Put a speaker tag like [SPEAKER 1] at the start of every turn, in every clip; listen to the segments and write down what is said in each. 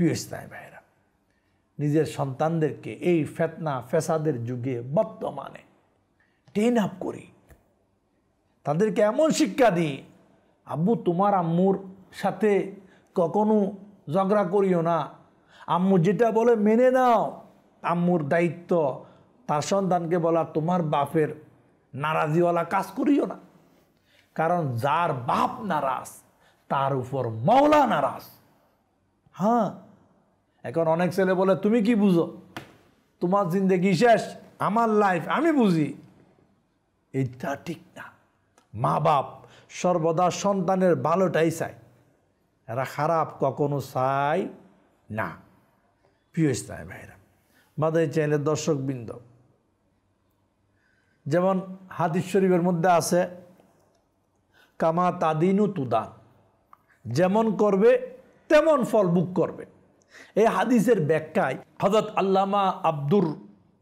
[SPEAKER 1] প্রিয় ইসলামী ভাইরা, নিজের সন্তানদেরকে এই ফিতনা ফেসাদের যুগে বর্তমানে ট্রেন আপ করি, তাদেরকে এমন শিক্ষা দিই, আব্বু তোমার আম্মুর সাথে কখনো ঝগড়া করিও না, আম্মু যেটা বলে মেনে নাও। আম্মুর দায়িত্ব তার সন্তানকে বলা তোমার বাপের নারাজিওয়ালা কাজ করিও না, কারণ যার বাপ নারাজ তার উপর মওলা নারাজ। হ্যাঁ, এখন অনেক ছেলে বলে তুমি কি বুঝো, তোমার জিন্দেগি শেষ, আমার লাইফ আমি বুঝি। এটা ঠিক না। মা বাপ সর্বদা সন্তানের ভালোটাই চায়, এরা খারাপ কখনো চায় না। প্রিয় ইসলামী ভাইরা, মাদানী চ্যানেলের দর্শকবৃন্দ, যেমন হাদিস শরীফের মধ্যে আছে কামা তাদিনু তুদান, যেমন করবে তেমন ফল ভোগ করবে। এই হাদিসের ব্যাখ্যায় হযরত আল্লামা আব্দুর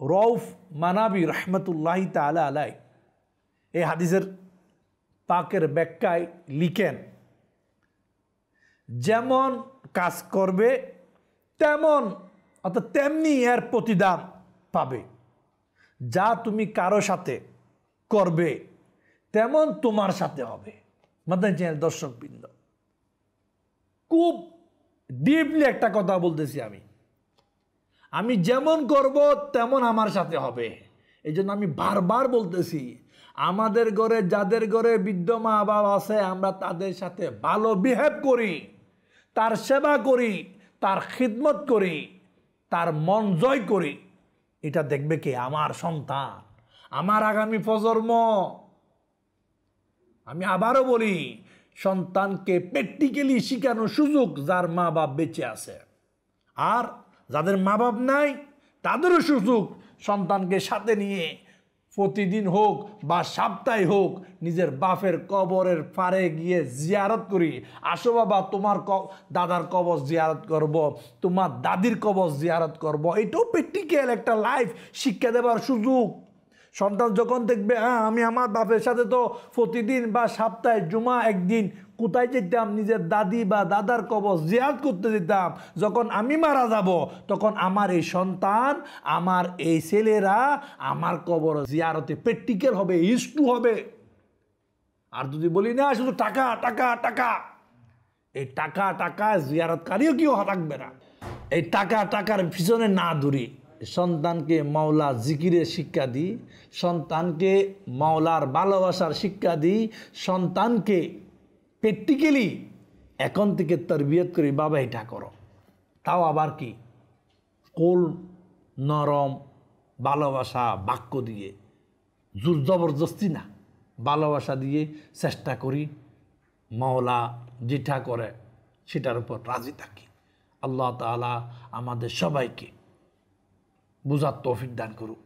[SPEAKER 1] রউফ মানাবী রহমতুল্লাহি তাআলা আলাইহি এই হাদিসের পাকের ব্যাখ্যায় লিখেন, যেমন কাজ করবে তেমন অর্থাৎ তেমনি এর প্রতিদান পাবে। যা তুমি কারো সাথে করবে তেমন তোমার সাথে হবে। মাদানী চ্যানেল দর্শকবৃন্দ, খুব ডিপলি একটা কথা বলতেছি, আমি যেমন করব তেমন আমার সাথে হবে। এই জন্য আমি বারবার বলতেছি, আমাদের ঘরে যাদের ঘরে বৃদ্ধ মা বাবা আছে, আমরা তাদের সাথে ভালো বিহেভ করি, তার সেবা করি, তার খিদমত করি, তার মন জয় করি। এটা দেখবে কি আমার সন্তান, আমার আগামী প্রজন্ম। আমি আবারও বলি, সন্তানকে প্র্যাকটিক্যালি শেখানোর সুযোগ যার মা বাপ বেঁচে আছে, আর যাদের মা বাপ নাই তাদেরও সুযোগ সন্তানকে সাথে নিয়ে প্রতিদিন হোক বা সপ্তাহে হোক নিজের বাপের কবরের পারে গিয়ে জিয়ারত করি। আসো বাবা, তোমার দাদার কবর জিয়ারত করব, তোমার দাদির কবর জিয়ারত করব। এটাও প্র্যাকটিক্যাল একটা লাইফ শিক্ষা দেওয়ার সুযোগ। সন্তান যখন দেখবে হ্যাঁ আমি আমার বাপের সাথে তো প্রতিদিন বা সপ্তাহে জুমা একদিন কোথায় যেতাম, নিজের দাদি বা দাদার কবর জিয়ারত করতে যেতাম, যখন আমি মারা যাব তখন আমার এই সন্তান, আমার এই ছেলেরা আমার কবর জিয়ারতে প্র্যাকটিক্যাল হবে, ইস্টু হবে। আর যদি বলি না শুধু টাকা টাকা টাকা, এই টাকা টাকা জিয়ারতকারীও কেউ থাকবে না। এই টাকা টাকার পিছনে না দৌড়ি, সন্তানকে মাওলা জিকিরের শিক্ষা দিই, সন্তানকে মাওলার ভালোবাসার শিক্ষা দিই, সন্তানকে প্র্যাকটিক্যালি এখন থেকে তরবিয়ত করি, বাবা এটা করো। তাও আবার কি কোল নরম ভালোবাসা বাক্য দিয়ে, জোর জবরদস্তি না, ভালোবাসা দিয়ে চেষ্টা করি মাওলা যেটা করে সেটার উপর রাজি থাকি। আল্লাহ তাআলা আমাদের সবাইকে বুঝার তৌফিক দান করুক।